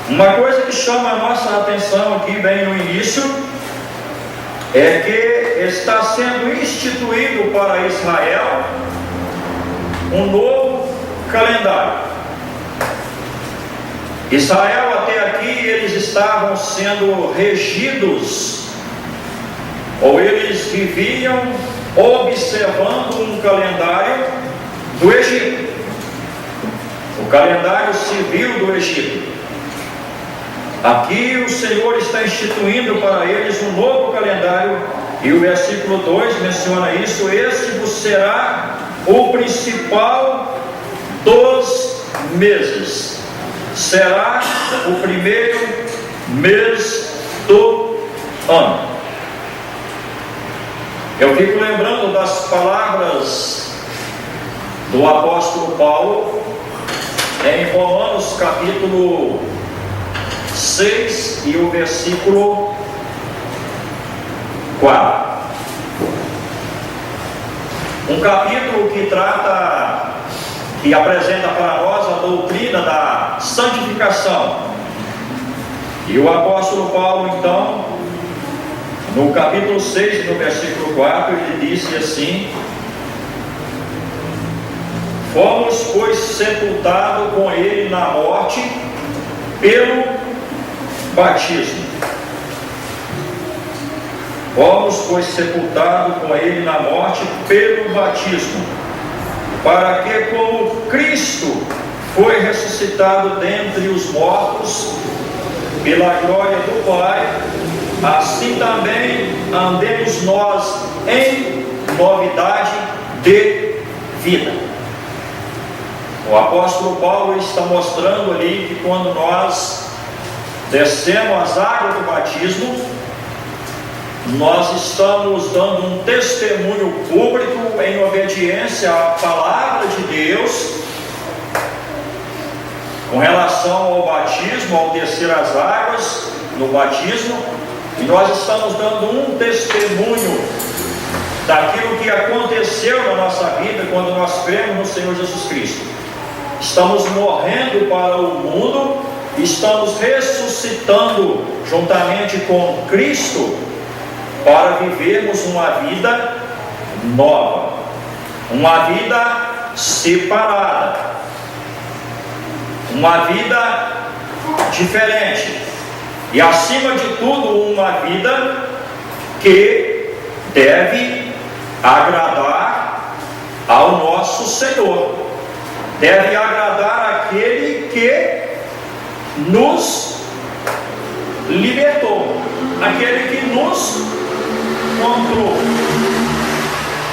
Uma coisa que chama a nossa atenção aqui bem no início é que está sendo instituído para Israel um novo calendário. Israel até aqui eles estavam sendo regidos, ou eles viviam observando um calendário do Egito, o calendário civil do Egito. Aqui o Senhor está instituindo para eles um novo calendário, e o versículo 2 menciona isso: esse vos será o principal dos meses, será o primeiro mês do ano. Eu fico lembrando das palavras do apóstolo Paulo em Romanos capítulo 6 e o versículo 4. Um capítulo que apresenta para nós a doutrina da santificação. E o apóstolo Paulo, então, no capítulo 6, no versículo 4, ele disse assim: fomos, pois, sepultados com ele na morte pelo batismo. Fomos, pois, sepultados com ele na morte pelo batismo, para que, como Cristo foi ressuscitado dentre os mortos pela glória do Pai, assim também andemos nós em novidade de vida. O apóstolo Paulo está mostrando ali que quando nós descemos as águas do batismo, nós estamos dando um testemunho público em obediência à palavra de Deus com relação ao batismo, ao descer as águas no batismo, e nós estamos dando um testemunho daquilo que aconteceu na nossa vida quando nós cremos no Senhor Jesus Cristo. Estamos morrendo para o mundo, estamos ressuscitando juntamente com Cristo para vivermos uma vida nova, uma vida separada, uma vida diferente, e acima de tudo uma vida que deve agradar ao nosso Senhor, deve agradar aquele que nos libertou, aquele que nos comprou.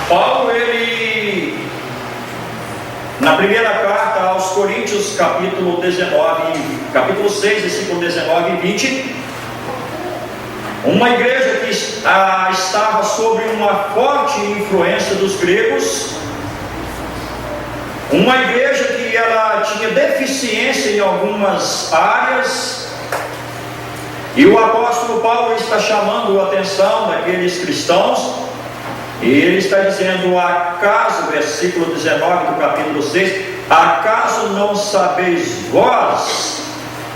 Paulo, ele, na primeira carta aos Coríntios, capítulo 6, versículo 19 e 20, uma igreja que estava sob uma forte influência dos gregos, uma igreja que ela tinha deficiência em algumas áreas, e o apóstolo Paulo está chamando a atenção daqueles cristãos, e ele está dizendo: acaso, versículo 19 do capítulo 6, acaso não sabeis vós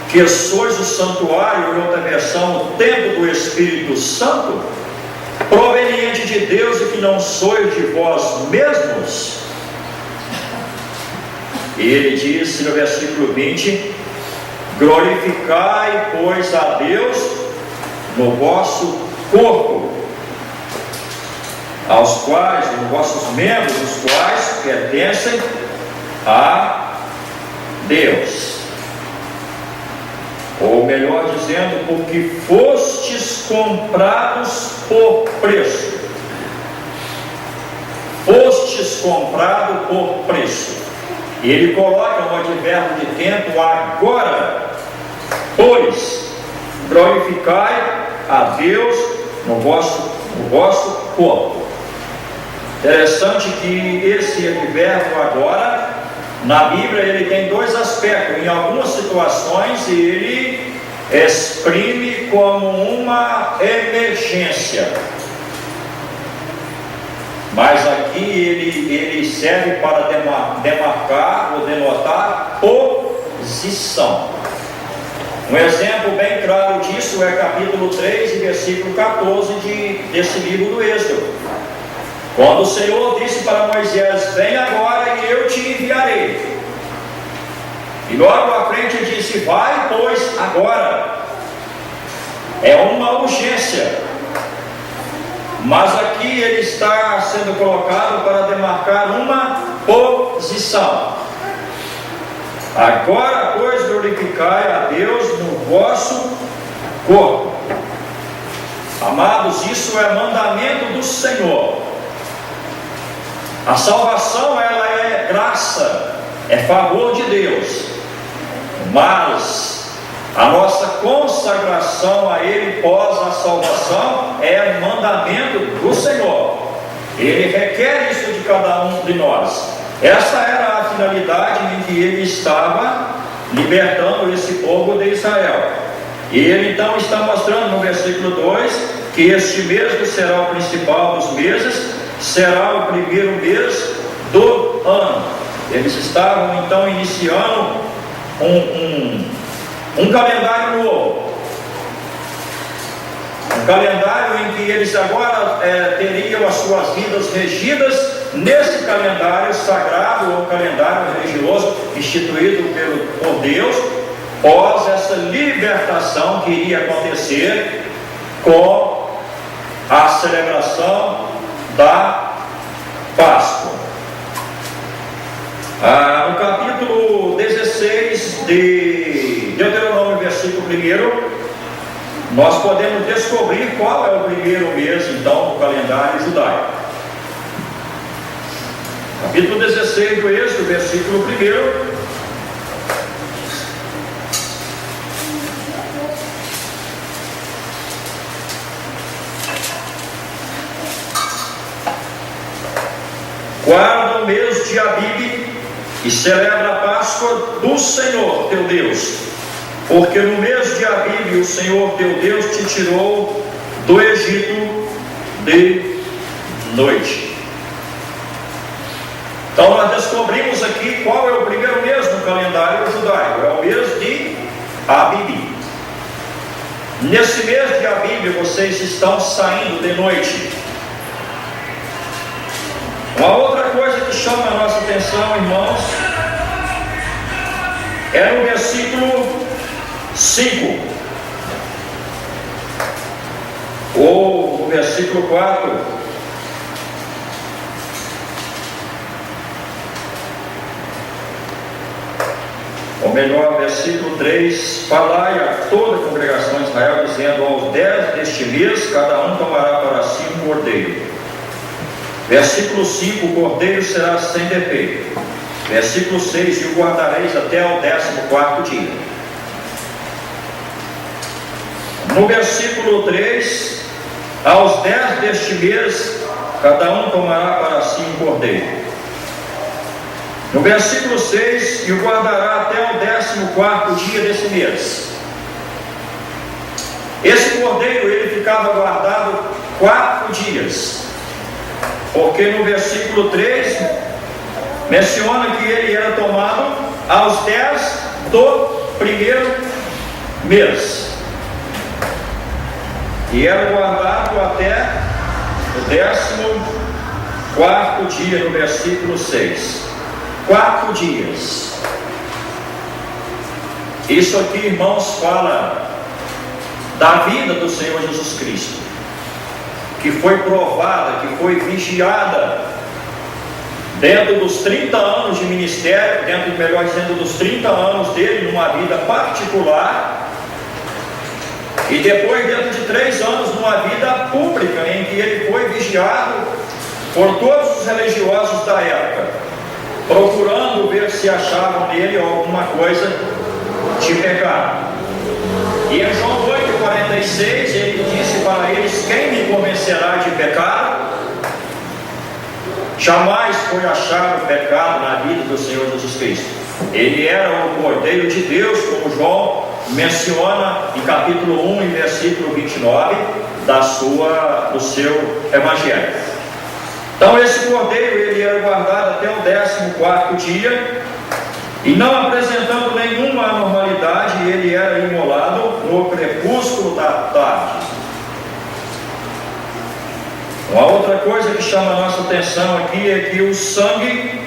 que sois o santuário, em outra versão, o templo do Espírito Santo, proveniente de Deus, e que não sois de vós mesmos? E ele disse no versículo 20: glorificai, pois, a Deus no vosso corpo, aos quais, os vossos membros, os quais pertencem a Deus. Ou melhor dizendo, porque fostes comprados por preço. Fostes comprado por preço. E ele coloca no advérbio de tempo: agora, pois, glorificai a Deus no vosso corpo. Interessante que esse advérbio agora, na Bíblia, ele tem dois aspectos. Em algumas situações ele exprime como uma emergência, mas aqui ele serve para demarcar ou denotar posição. Um exemplo bem claro disso é capítulo 3 e versículo 14 desse livro do Êxodo. Quando o Senhor disse para Moisés: vem agora e eu te enviarei. E logo à frente ele disse: vai, pois, agora. É uma urgência. Mas aqui ele está sendo colocado para demarcar uma posição. Agora, pois, glorificai a Deus no vosso corpo. Amados, isso é mandamento do Senhor. A salvação, ela é graça, é favor de Deus. Mas a nossa consagração a Ele pós a salvação é mandamento do Senhor. Ele requer isso de cada um de nós. Essa era a finalidade em que Ele estava libertando esse povo de Israel. E Ele então está mostrando no versículo 2 que este mês que será o principal dos meses, será o primeiro mês do ano. Eles estavam então iniciando um calendário novo, um calendário em que eles agora teriam as suas vidas regidas nesse calendário sagrado ou calendário religioso instituído por Deus, pós essa libertação que iria acontecer com a celebração da Páscoa. No capítulo 16 de Deuteronômio, versículo 1, nós podemos descobrir qual é o primeiro mês então do calendário judaico. Capítulo 16 do Êxodo, versículo 1. Guarda o mês de Abibe e celebra a Páscoa do Senhor teu Deus, porque no mês de Abibe o Senhor teu Deus te tirou do Egito de noite. Então nós descobrimos aqui qual é o primeiro mês no calendário judaico. É o mês de Abibe. Nesse mês de Abibe vocês estão saindo de noite. Uma outra coisa que chama a nossa atenção, irmãos, é no versículo 5 ou no versículo 4. Ou melhor, versículo 3: falai a toda a congregação de Israel, dizendo: aos 10 deste mês, cada um tomará para si um cordeiro. Versículo 5: o cordeiro será sem defeito. Versículo 6: e o guardareis até o 14º dia. No versículo 3: aos 10 deste mês, cada um tomará para si um cordeiro. No versículo 6: e o guardará até o 14º dia desse mês. Esse cordeiro, ele ficava guardado 4 dias. Porque no versículo 3 menciona que ele era tomado aos 10 do primeiro mês e era guardado até o 14º dia, no versículo 6. 4 dias. Isso aqui, irmãos, fala da vida do Senhor Jesus Cristo, que foi provada, que foi vigiada dentro dos 30 anos de ministério, melhor dizendo, dos 30 anos dele numa vida particular, e depois dentro de 3 anos numa vida pública, em que ele foi vigiado por todos os religiosos da época, procurando ver se achavam nele alguma coisa de pecado. E em João 8,46 ele disse para eles: quem me convencerá de pecado? Jamais foi achado pecado na vida do Senhor Jesus Cristo. Ele era o Cordeiro de Deus, como João menciona em capítulo 1 e versículo 29 do seu Evangelho. Então esse Cordeiro, ele era guardado até o 14º dia, e não apresentando nenhuma anormalidade, ele era era imolado no crepúsculo da tarde. Uma outra coisa que chama a nossa atenção aqui é que o sangue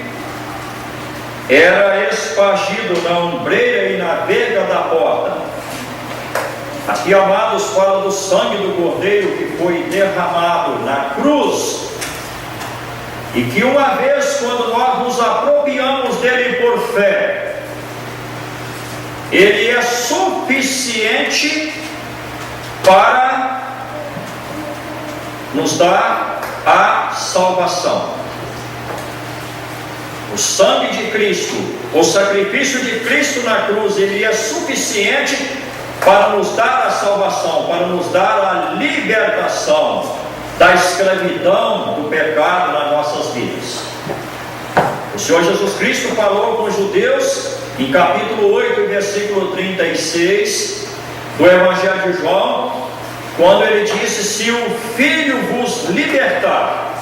era espargido na ombreira e na verga da porta. Aqui, amados, fala do sangue do Cordeiro que foi derramado na cruz, e que uma vez, quando nós nos apropriamos dele por fé, ele é suficiente para nos dar a salvação. O sangue de Cristo, o sacrifício de Cristo na cruz, ele é suficiente para nos dar a salvação, para nos dar a libertação da escravidão do pecado nas nossas vidas. O Senhor Jesus Cristo falou com os judeus em capítulo 8, versículo 36 do Evangelho de João, quando ele disse: se o Filho vos libertar,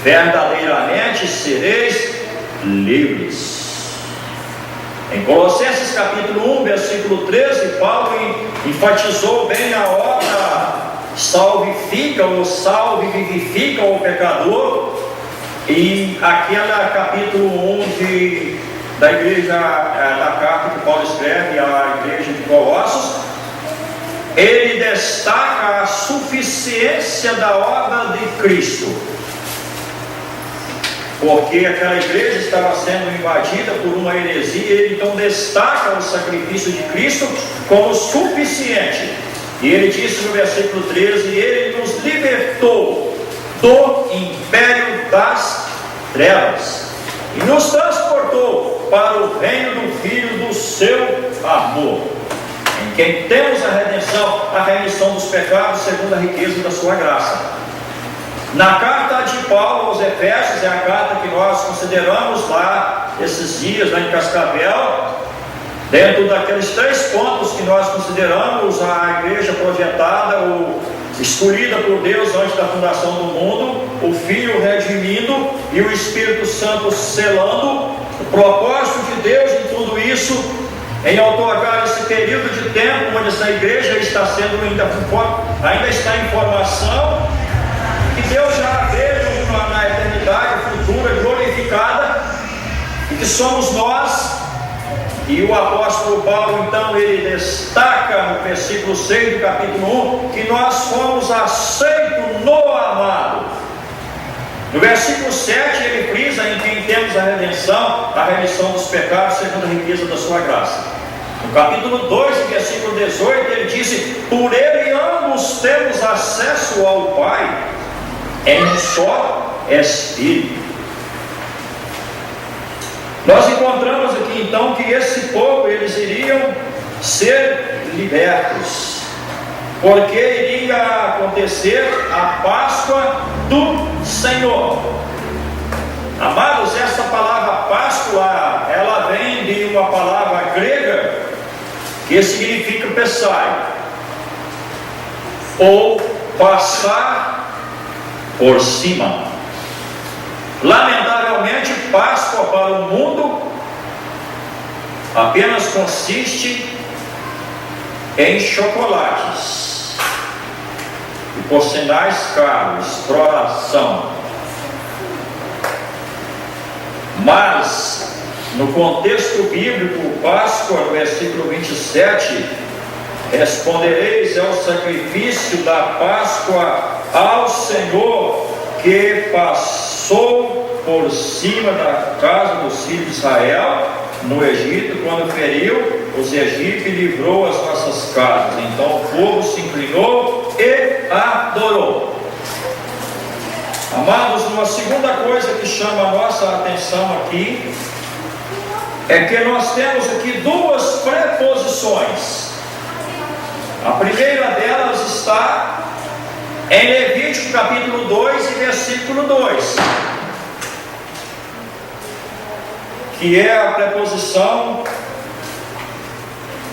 verdadeiramente sereis livres. Em Colossenses capítulo 1, versículo 13, Paulo enfatizou bem a obra salvifica ou salve vivifica o pecador. E aquele capítulo 1 da igreja, da carta que Paulo escreve à igreja de Colossos, ele destaca a suficiência da obra de Cristo, porque aquela igreja estava sendo invadida por uma heresia. Ele então destaca o sacrifício de Cristo como suficiente, e ele disse no versículo 13: ele nos libertou do império das trevas e nos transportou para o reino do Filho do seu amor, em quem temos a remissão dos pecados segundo a riqueza da sua graça. Na carta de Paulo aos Efésios, é a carta que nós consideramos lá esses dias, lá em Cascavel, dentro daqueles 3 pontos que nós consideramos a igreja projetada ou escolhida por Deus antes da fundação do mundo, o Filho redimindo e o Espírito Santo selando, o propósito de Deus em tudo isso, em otorgar esse período de tempo onde essa igreja está sendo ainda está em formação, que Deus já veio na eternidade futura glorificada, e que somos nós. E o apóstolo Paulo então ele destaca no versículo 6 do capítulo 1 que nós fomos aceitos no amado. No versículo 7 ele frisa em quem temos a redenção, a remissão dos pecados segundo a riqueza da sua graça. No capítulo 2, versículo 18, ele disse: por ele ambos temos acesso ao Pai em um só Espírito. Nós encontramos aqui então que esse povo, eles iriam ser libertos, porque iria acontecer a Páscoa do Senhor. Amados, essa palavra Páscoa, ela vem de uma palavra grega que significa Pessai, ou passar por cima. Lamentavelmente, Páscoa para o mundo apenas consiste em chocolates, e por sinais caros, exploração. Mas no contexto bíblico, Páscoa, no versículo 27, respondereis ao sacrifício da Páscoa ao Senhor, que passou por cima da casa dos filhos de Israel no Egito, quando feriu os egípcios e livrou as nossas casas. Então o povo se inclinou e adorou. Amados, uma segunda coisa que chama a nossa atenção aqui é que nós temos aqui 2 preposições. A primeira delas está em Levítico capítulo 2 e versículo 2, que é a preposição,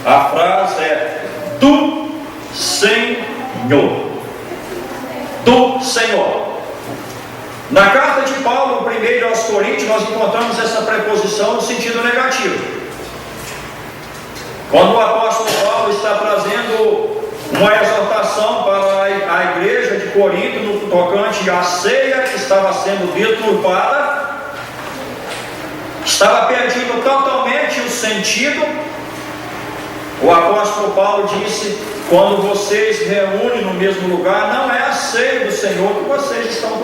a frase é do Senhor. Do Senhor. Na carta de Paulo, 1 aos Coríntios, nós encontramos essa preposição no sentido negativo. Quando o apóstolo Paulo Corinto no tocante à ceia que estava sendo deturpada, estava perdendo totalmente o sentido. O apóstolo Paulo disse: quando vocês reúnem no mesmo lugar, não é a ceia do Senhor que vocês estão tomando.